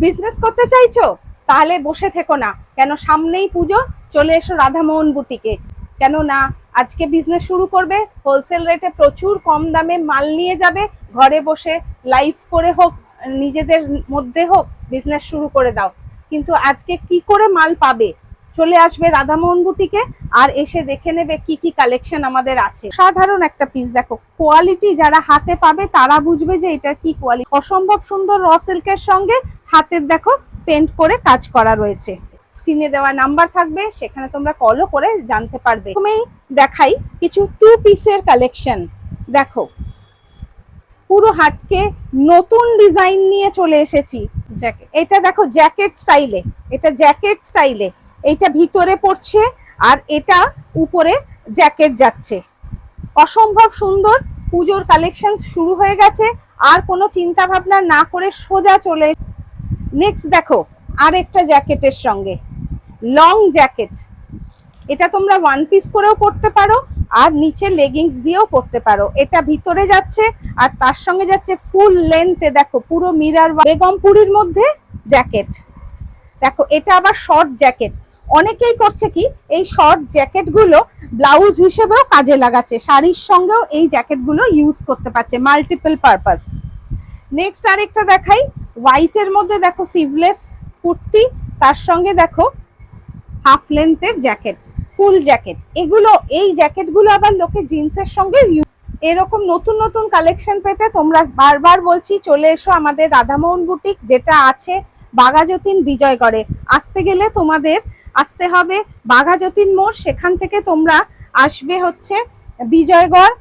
Business করতে চাইছো? তাহলে বসে থেকো না, কেন সামনেই পুজো। চলে এসো রাধামোহন বুটিকে। কেন না, আজকে বিজনেস শুরু করবে, হোলসেল রেটে প্রচুর কম দামে মাল নিয়ে যাবে, ঘরে বসে লাইভ করে হোক, নিজেদের মধ্যে হোক, বিজনেস শুরু করে দাও। কিন্তু আজকে কি করে মাল পাবে? চলে আসবে রাধামোহন বুটিকে আর এসে দেখে নেবে কি কি কালেকশন আমাদের আছে। সাধারণ একটা পিস দেখো, কোয়ালিটি যারা হাতে পাবে তারা বুঝবে যে এটা কি কোয়ালিটি। অসম্ভব সুন্দর র সিল্কের সঙ্গে হাতের দেখো পেন্ট করে কাজ করা রয়েছে। স্ক্রিনে দেওয়া নাম্বার থাকবে, সেখানে তোমরা কলও করে জানতে পারবে। প্রথমেই দেখাই কিছু টু পিসের কালেকশন। দেখো, পুরো হাটকে নতুন ডিজাইন নিয়ে চলে এসেছি। এটা দেখো জ্যাকেট স্টাইলে, এটা জ্যাকেট স্টাইলে, এটা ভিতরে পড়ছে আর এটা উপরে জ্যাকেট যাচ্ছে। অসম্ভব সুন্দর। পুজোর কালেকশন শুরু হয়ে গেছে, আর কোনো চিন্তা ভাবনা না করে সোজা চলে। নেক্সট দেখো আরেকটা জ্যাকেটের সঙ্গে লং জ্যাকেট। এটা তোমরা ওয়ান পিস করেও পরতে পারো আর নিচে লেগিংস দিয়েও পরতে পারো। এটা ভিতরে যাচ্ছে আর তার সঙ্গে যাচ্ছে ফুল লেন্থে, দেখো পুরো মিরার। বেগমপুরীর মধ্যে জ্যাকেট। দেখো এটা আবার শর্ট জ্যাকেট। অনেকেই করছে কি, এই শর্ট জ্যাকেট গুলো ব্লাউজ হিসেবেও কাজে লাগাচ্ছে, শাড়ির সঙ্গেও এই জ্যাকেট গুলো ইউজ করতে পারছে, মাল্টিপল পারপাস। নেক্সট আরেকটা দেখাই, হোয়াইটের মধ্যে দেখো সিভলেস কুর্তি, তার সঙ্গে দেখো হাফ লেন্থের জ্যাকেট, ফুল জ্যাকেট। এগুলো, এই জ্যাকেটগুলো আবার লোকে জিন্সের সঙ্গে এরকম নতুন নতুন কালেকশন পেতে তোমরা বারবার বলছি চলে এসো আমাদের রাধামোহন বুটিক, যেটা আছে বাঘাযতীন বিজয়গড়ে। আসতে গেলে তোমাদের আসতে হবে বাঘাযতীন মোড়, সেখান থেকে তোমরা আসবে হচ্ছে বিজয়গড়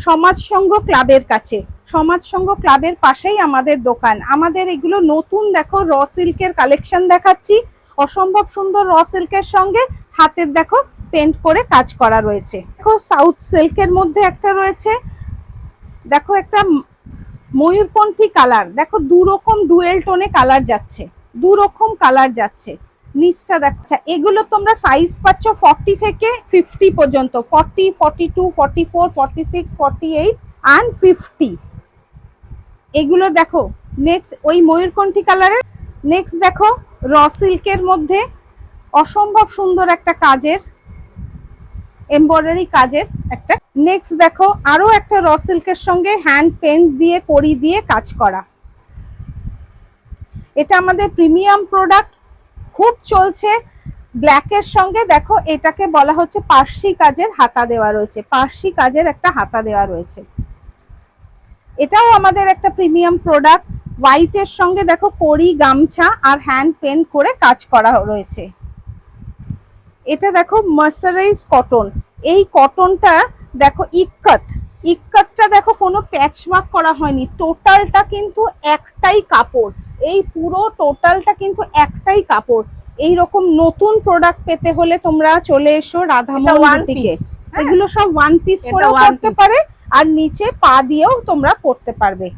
সমাজ সংঘ ক্লাবের কাছে। সমাজ সংঘ ক্লাবের পাশেই আমাদের দোকান। আমাদের এগুলো নতুন দেখো র সিল্কের কালেকশন দেখাচ্ছি। অসম্ভব সুন্দর র সিল্কের সঙ্গে হাতের দেখো পেন্ট করে কাজ করা রয়েছে। দেখো সাউথ সিল্কের মধ্যে একটা রয়েছে, দেখো একটা ময়ূরপন্থী কালার, দেখো দু রকম ডুয়েল টোনে কালার যাচ্ছে, দু রকম কালার যাচ্ছে। নিচটা দেখো। আচ্ছা, এগুলো তোমরা সাইজ পাচ্ছ 40 থেকে 50 পর্যন্ত, 40, 42, 44, 46, 48 and 50। এগুলো দেখো। নেক্সট ওই ময়ূরকণ্ঠী কালারের। নেক্সট দেখো র সিল্কের মধ্যে অসম্ভব সুন্দর একটা কাজের এমব্রয়ডারি কাজের একটা। নেক্সট দেখো আরো একটা র সিল্কের সঙ্গে হ্যান্ড পেন্ট দিয়ে কড়ি দিয়ে কাজ করা। এটা আমাদের প্রিমিয়াম প্রোডাক্ট, খুব চলছে। ব্ল্যাকের সঙ্গে দেখো এটাকে বলা হচ্ছে পার্সি কাজের হাতা দেওয়া রয়েছে, পার্সি কাজের একটা হাতা দেওয়া রয়েছে। এটাও আমাদের একটা প্রিমিয়াম প্রোডাক্ট। হোয়াইটের সঙ্গে দেখো কড়ি, গামছা আর হ্যান্ড পেন্ট করে কাজ করা রয়েছে। এটা দেখো মার্সারাইজ কটন। এই কটনটা দেখো ইক্কত, ইক্কতটা দেখো কোনো প্যাচওয়ার্ক করা হয়নি, টোটালটা কিন্তু একটাই কাপড়। এই পুরো টোটালটা কিন্তু একটাই কাপড়। এই রকম নতুন প্রোডাক্ট পেতে হলে তোমরা চলে এসো রাধামোহন বুটিকে। এগুলো সব ওয়ান পিস করেও পরতে পারে আর নিচে পা দিয়েও তোমরা পরতে পারবে।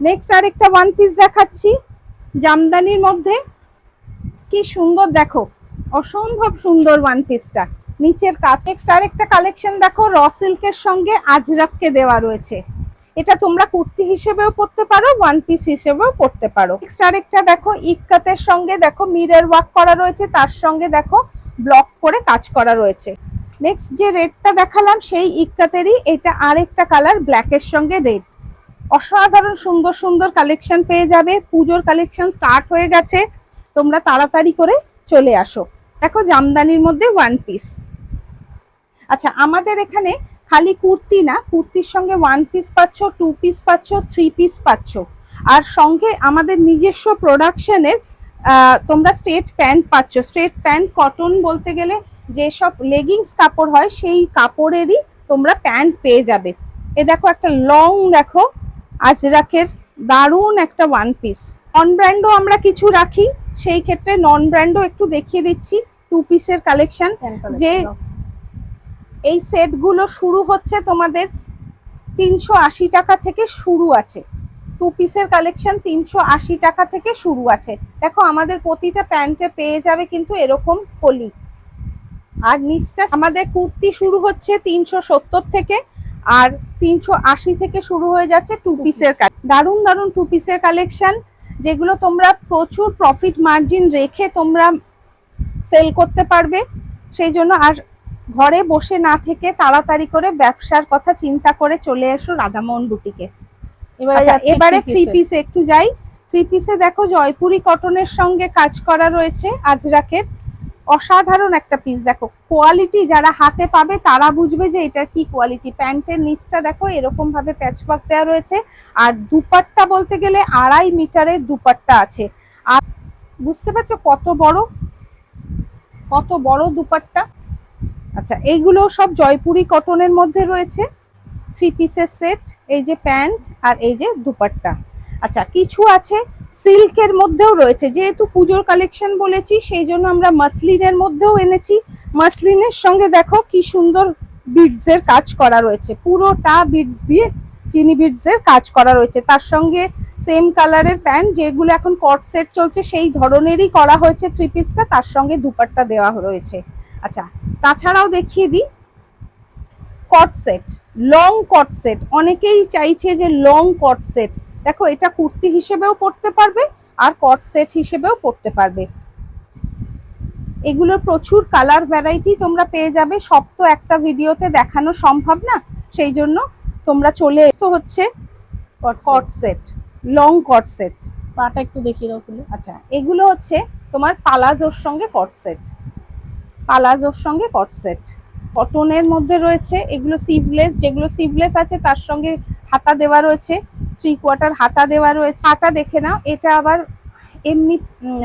নেক্সট আরেকটা ওয়ান পিস দেখাচ্ছি জামদানির মধ্যে। কি সুন্দর দেখো, অসম্ভব সুন্দর ওয়ান পিসটা, নিচের কাজ। নেক্সট আরেকটা কালেকশন দেখো র সিল্কের সঙ্গে আজরাককে দেওয়া রয়েছে। এটা তোমরা কুর্তি হিসেবেও পরতে পারো, ওয়ান পিস হিসেবেও পরতে পারো। নেক্সট আরেকটা দেখো ইক্কাতের সঙ্গে দেখো মিরর ওয়ার্ক করা রয়েছে, তার সঙ্গে দেখো ব্লক করে কাজ করা রয়েছে। নেক্সট যে রেডটা দেখালাম সেই ইক্কাতেরই এটা আরেকটা কালার, ব্ল্যাকের সঙ্গে রেড। অসাধারণ সুন্দর সুন্দর কালেকশন পেয়ে যাবে। পুজোর কালেকশন স্টার্ট হয়ে গেছে, তোমরা তাড়াতাড়ি করে চলে আসো। দেখো জামদানির মধ্যে ওয়ান পিস। আচ্ছা, আমাদের এখানে খালি কুর্তি না, কুর্তির সঙ্গে ওয়ান পিস পাচ্ছ, টু পিস পাচ্ছ, থ্রি পিস পাচ্ছ, আর সঙ্গে আমাদের নিজস্ব প্রোডাকশনের তোমরা স্ট্রেট প্যান্ট পাচ্ছ। স্ট্রেট প্যান্ট কটন বলতে গেলে যেসব লেগিংস কাপড় হয় সেই কাপড়েরই তোমরা প্যান্ট পেয়ে যাবে। এ দেখো একটা লং দেখো আজরাকের দারুণ একটা ওয়ান পিস। নন ব্র্যান্ডও আমরা কিছু রাখি, সেই ক্ষেত্রে নন ব্র্যান্ডও একটু দেখিয়ে দিচ্ছি। টু পিসের কালেকশন, যে এই সেটগুলো শুরু হচ্ছে তোমাদের 380 টাকা থেকে শুরু আছে। টু পিসের কালেকশন 380 টাকা থেকে শুরু আছে। দেখো আমাদের প্রতিটা প্যান্টে পেয়ে যাবে কিন্তু এরকম কলি। আর নিচটা আমাদের কুর্তি শুরু হচ্ছে 370 থেকে, আর 380 থেকে শুরু হয়ে যাচ্ছে টু পিসের। দারুণ দারুণ টু পিসের কালেকশন। যেগুলো তোমরা প্রচুর প্রফিট মার্জিন রেখে তোমরা সেল করতে পারবে। সেই জন্য আর ঘরে বসে না থেকে তাড়াতাড়ি করে ব্যবসার কথা চিন্তা করে চলে এসো রাধামোহন বুটিকে। এবারে থ্রি পিসে একটু যাই। থ্রি পিসে দেখো জয়পুরি কটনের সঙ্গে কাজ করা রয়েছে আজরাকের, অসাধারণ একটা পিস। দেখো কোয়ালিটি যারা হাতে পাবে তারা বুঝবে যে এটার কি কোয়ালিটি। প্যান্টের নিচটা দেখো এরকম ভাবে প্যাচওয়ার্ক দেওয়া রয়েছে, আর দুপাট্টা বলতে গেলে 2.5 মিটারের দুপাট্টা আছে। আর বুঝতে পারছো কত বড় দুপাট্টা। আচ্ছা, এইগুলো সব জয়পুরি কটনের মধ্যে রয়েছে, থ্রি পিসের সেট। এই যে প্যান্ট আর এই যে দুপাট্টা। আচ্ছা, কিছু আছে সিল্কের মধ্যেও রয়েছে, যেহেতু পুজোর কালেকশন বলেছি সেই জন্য আমরা মাসলিনের মধ্যেও এনেছি। মাসলিনের সঙ্গে দেখো কি সুন্দর বিডসের কাজ করা রয়েছে, পুরোটা বিডস দিয়ে চিনি বিডসের কাজ করা রয়েছে। তার সঙ্গে সেম কালারের প্যান্ট, যেগুলো এখন কট সেট চলছে সেই ধরনেরই করা হয়েছে থ্রি পিসটা, তার সঙ্গে দুপাট্টা দেওয়া রয়েছে। আচ্ছা, তাছাড়াও দেখিয়ে দিই কট সেট, লং কট সেট। অনেকেই চাইছে যে লং কট সেট। দেখো এটা কুর্তি হিসেবেও পরতে পারবে আর কট সেট হিসেবেও পরতে পারবে। এগুলোর প্রচুর কালার ভ্যারাইটি তোমরা পেয়ে যাবে, সব তো একটা ভিডিওতে দেখানো সম্ভব না, সেই জন্য তোমরা চলে তো হচ্ছে কট সেট, লং কট সেট। পাটা একটু দেখিয়ে দাও খুলে। আচ্ছা, এগুলো হচ্ছে তোমার পালাজোর সঙ্গে কট সেট, পালাজোর সঙ্গে কট সেট কটনের মধ্যে রয়েছে। এগুলো সিভলেস, যেগুলো সিভলেস আছে তার সঙ্গে হাতা দেওয়া রয়েছে, 3/4 হাতা দেওয়া রয়েছে। হাতা দেখে নাও, এটা আবার এমনি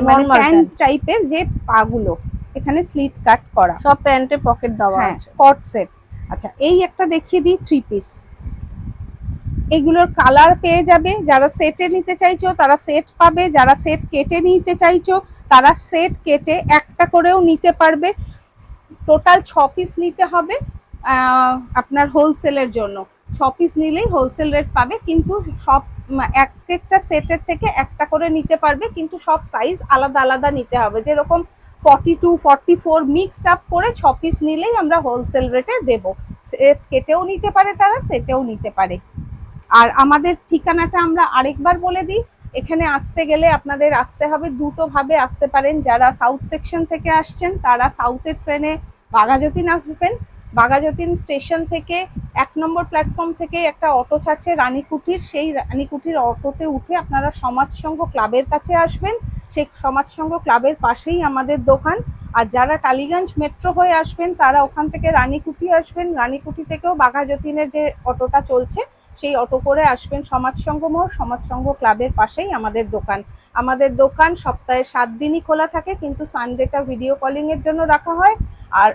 মানে প্যান্ট টাইপের, যে পাগুলো এখানে স্লিট কাট করা, সব প্যান্টে পকেট দেওয়া আছে, কট সেট। আচ্ছা, এই একটা দেখিয়ে দিই থ্রি পিস। এগুলোর কালার পেয়ে যাবে, যারা সেটে নিতে চাইছো তারা সেট পাবে, যারা সেট কেটে নিতে চাইছো তারা সেট কেটে একটা করেও নিতে পারবে। টোটাল 6 পিস নিতে হবে আপনার হোলসেলের জন্য। 6 পিস নিলেই হোলসেল রেট পাবে, কিন্তু সব একটা সেটের থেকে একটা করে নিতে পারবে, কিন্তু সব সাইজ আলাদা আলাদা নিতে হবে। যেরকম 42, 44 মিক্সড আপ করে 6 পিস নিলেই আমরা হোলসেল রেটে দেবো। সেট কেটেও নিতে পারে তারা, সেটেও নিতে পারে। আর আমাদের ঠিকানাটা আমরা আরেকবার বলে দিই। এখানে আসতে গেলে আপনাদের আসতে হবে দুটো ভাবে আসতে পারেন। যারা সাউথ সেকশন থেকে আসছেন তারা সাউথের ট্রেনে বাঘাযতীন আসবেন। বাঘাযতীন স্টেশন থেকে 1 নম্বর প্ল্যাটফর্ম থেকে একটা অটো ছাড়ছে রানীকুঠির, সেই রানীকুঠির অটোতে উঠে আপনারা সমাজসংঘ ক্লাবের কাছে আসবেন। সেই সমাজসংঘ ক্লাবের পাশেই আমাদের দোকান। আর যারা টালিগঞ্জ মেট্রো হয়ে আসবেন তারা ওখান থেকে রানীকুঠি আসবেন। রানীকুঠি থেকেও বাঘাযতীনের যে অটোটা চলছে সেই অটো করে আসবেন সমাজসংঘ মোড়, সমাজসংঘ ক্লাবের পাশেই আমাদের দোকান। আমাদের দোকান সপ্তাহে 7 দিনই খোলা থাকে, কিন্তু সানডেটা ভিডিও কলিং এর জন্য রাখা হয়। আর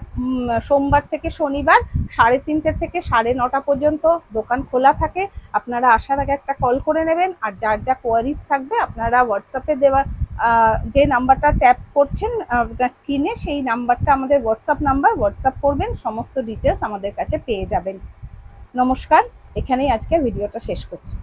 সোমবার থেকে শনিবার 3:30 থেকে 9:30 পর্যন্ত দোকান খোলা থাকে। আপনারা আসার আগে একটা কল করে নেবেন। আর যার যা কোয়ারিজ থাকবে আপনারা হোয়াটসঅ্যাপে দেওয়া যে নাম্বারটা ট্যাপ করছেন স্ক্রিনে, সেই নাম্বারটা আমাদের হোয়াটসঅ্যাপ নাম্বার, হোয়াটসঅ্যাপ করবেন, সমস্ত ডিটেলস আমাদের কাছে পেয়ে যাবেন। নমস্কার, এখানেই আজকে ভিডিওটা শেষ করছি।